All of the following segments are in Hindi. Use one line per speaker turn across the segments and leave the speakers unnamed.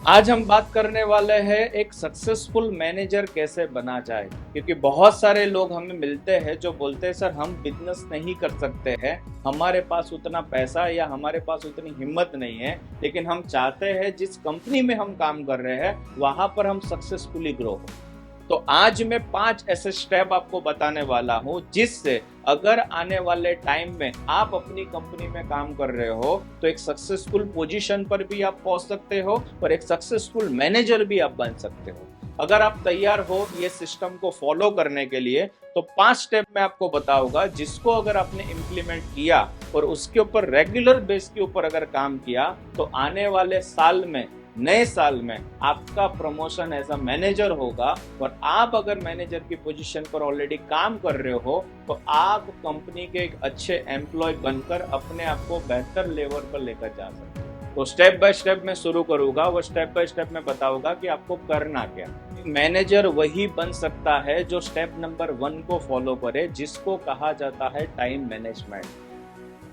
आज हम बात करने वाले हैं एक सक्सेसफुल मैनेजर कैसे बना जाए। क्योंकि बहुत सारे लोग हमें मिलते हैं जो बोलते हैं सर हम बिजनेस नहीं कर सकते हैं, हमारे पास उतना पैसा या हमारे पास उतनी हिम्मत नहीं है, लेकिन हम चाहते हैं जिस कंपनी में हम काम कर रहे हैं वहां पर हम सक्सेसफुली ग्रो हो। तो आज मैं 5 ऐसे स्टेप आपको बताने वाला हूं जिससे अगर आने वाले टाइम में आप अपनी कंपनी में काम कर रहे हो तो एक सक्सेसफुल पोजीशन पर भी आप पहुंच सकते हो और एक सक्सेसफुल मैनेजर भी आप बन सकते हो। अगर आप तैयार हो ये सिस्टम को फॉलो करने के लिए तो 5 स्टेप मैं आपको बताऊंगा, जिसको अगर आपने इम्प्लीमेंट किया और उसके ऊपर रेगुलर बेस के ऊपर अगर काम किया तो आने वाले साल में, नए साल में आपका प्रमोशन एज अ मैनेजर होगा। और आप अगर मैनेजर की पोजीशन पर ऑलरेडी काम कर रहे हो तो आप कंपनी के एक अच्छे एम्प्लॉय बनकर अपने आप को बेहतर लेवल पर लेकर जा सकते हो। तो स्टेप बाय स्टेप मैं शुरू करूंगा, वो स्टेप बाय स्टेप मैं बताऊंगा कि आपको करना क्या। मैनेजर वही बन सकता है जो स्टेप नंबर 1 को फॉलो करे, जिसको कहा जाता है टाइम मैनेजमेंट।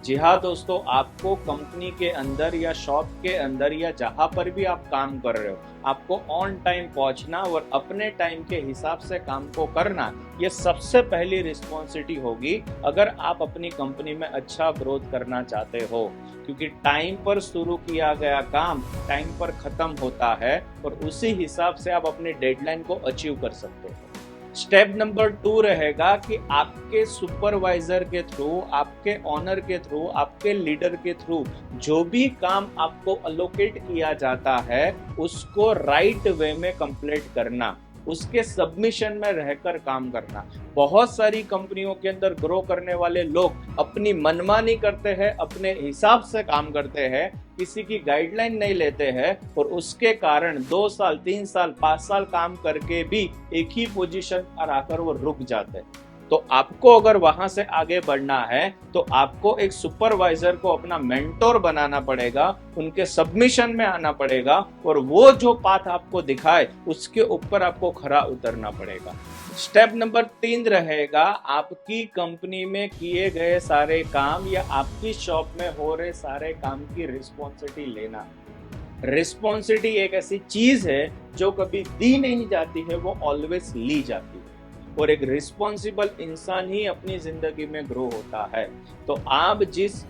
जी हाँ दोस्तों, आपको कंपनी के अंदर या शॉप के अंदर या जहां पर भी आप काम कर रहे हो, आपको ऑन टाइम पहुंचना और अपने टाइम के हिसाब से काम को करना, ये सबसे पहली रिस्पॉन्सिबिलिटी होगी अगर आप अपनी कंपनी में अच्छा ग्रोथ करना चाहते हो। क्योंकि टाइम पर शुरू किया गया काम टाइम पर खत्म होता है और उसी हिसाब से आप अपनी डेडलाइन को अचीव कर सकते हो। स्टेप नंबर 2 रहेगा कि आपके सुपरवाइजर के थ्रू, आपके ऑनर के थ्रू, आपके लीडर के थ्रू जो भी काम आपको अलोकेट किया जाता है उसको राइट वे में कंप्लीट करना, उसके सबमिशन में रहकर काम करना। बहुत सारी कंपनियों के अंदर ग्रो करने वाले लोग अपनी मनमानी करते हैं, अपने हिसाब से काम करते हैं, किसी की गाइडलाइन नहीं लेते हैं और उसके कारण 2 साल, 3 साल, 5 साल काम करके भी एक ही पोजीशन पर आकर वो रुक जाते हैं। तो आपको अगर वहां से आगे बढ़ना है तो आपको एक सुपरवाइजर को अपना मेंटोर बनाना पड़ेगा, उनके सबमिशन में आना पड़ेगा और वो जो पाथ आपको दिखाए उसके ऊपर आपको खरा उतरना पड़ेगा। स्टेप नंबर 3 रहेगा आपकी कंपनी में किए गए सारे काम या आपकी शॉप में हो रहे सारे काम की रिस्पॉन्सिबिलिटी लेना। रिस्पॉन्सिबिलिटी एक ऐसी चीज है जो कभी दी नहीं जाती है, वो ऑलवेज ली जाती है और एक रिस्पॉन्सिबल इंसान ही अपनी जिंदगी में ग्रो होता है। तो आप जिस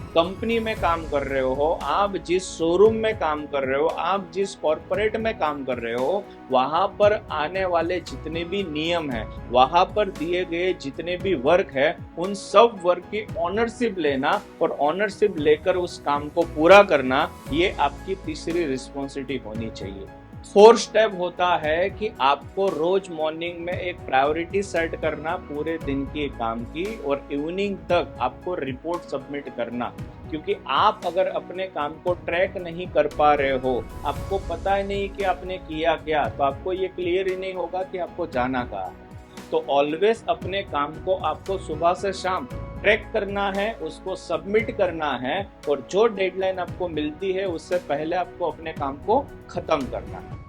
कंपनी में काम कर रहे हो, आप जिस शोरूम में काम कर रहे हो, आप जिस कॉर्पोरेट में काम कर रहे हो, वहां पर आने वाले जितने भी नियम हैं, वहां पर दिए गए जितने भी वर्क है, उन सब वर्क की ऑनरशिप लेना और ऑनरशिप लेकर उस काम को पूरा करना, ये आपकी तीसरी रिस्पॉन्सिबिलिटी होनी चाहिए। 4 स्टेप होता है कि आपको रोज मॉर्निंग में एक प्रायोरिटी सेट करना पूरे दिन के काम की और इवनिंग तक आपको रिपोर्ट सबमिट करना। क्योंकि आप अगर अपने काम को ट्रैक नहीं कर पा रहे हो, आपको पता ही नहीं कि आपने किया क्या, तो आपको ये क्लियर ही नहीं होगा कि आपको जाना कहाँ है। तो ऑलवेज अपने काम को आपको सुबह से शाम ट्रैक करना है, उसको सबमिट करना है और जो डेडलाइन आपको मिलती है उससे पहले आपको अपने काम को खत्म करना है।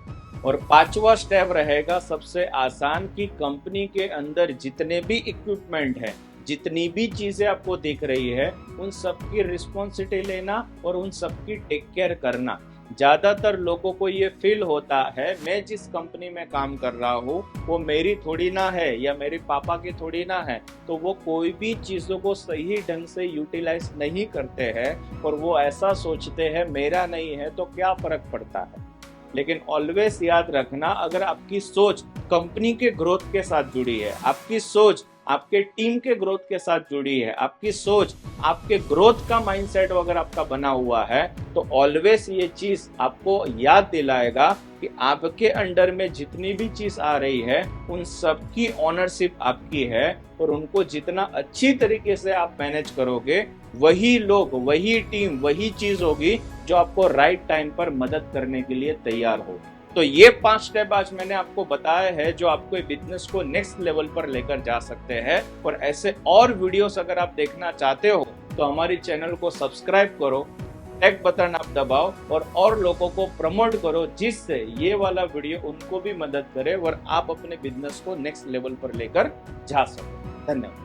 और 5वां स्टेप रहेगा सबसे आसान कि कंपनी के अंदर जितने भी इक्विपमेंट है, जितनी भी चीजें आपको दिख रही है, उन सब की रिस्पॉन्सिबिलिटी लेना और उन सब की टेक केयर करना। ज्यादातर लोगों को ये फील होता है मैं जिस कंपनी में काम कर रहा हूँ वो मेरी थोड़ी ना है या मेरे पापा की थोड़ी ना है, तो वो कोई भी चीजों को सही ढंग से यूटिलाइज नहीं करते हैं और वो ऐसा सोचते हैं मेरा नहीं है तो क्या फर्क पड़ता है। लेकिन ऑलवेज याद रखना, अगर आपकी सोच कंपनी के ग्रोथ के साथ जुड़ी है, आपकी सोच आपके टीम के ग्रोथ के साथ जुड़ी है, आपकी सोच आपके ग्रोथ का माइंडसेट अगर आपका बना हुआ है, तो ऑलवेज ये चीज आपको याद दिलाएगा कि आपके अंडर में जितनी भी चीज आ रही है उन सब की ऑनरशिप आपकी है और उनको जितना अच्छी तरीके से आप मैनेज करोगे, वही लोग, वही टीम, वही चीज होगी जो आपको राइट टाइम पर मदद करने के लिए तैयार हो। तो ये 5 स्टेप आज मैंने आपको बताया है जो आपको बिजनेस को नेक्स्ट लेवल पर लेकर जा सकते हैं। और ऐसे और वीडियोस अगर आप देखना चाहते हो तो हमारी चैनल को सब्सक्राइब करो, टैग बटन आप दबाओ और लोगों को प्रमोट करो, जिससे ये वाला वीडियो उनको भी मदद करे और आप अपने बिजनेस को नेक्स्ट लेवल पर लेकर जा सको। धन्यवाद।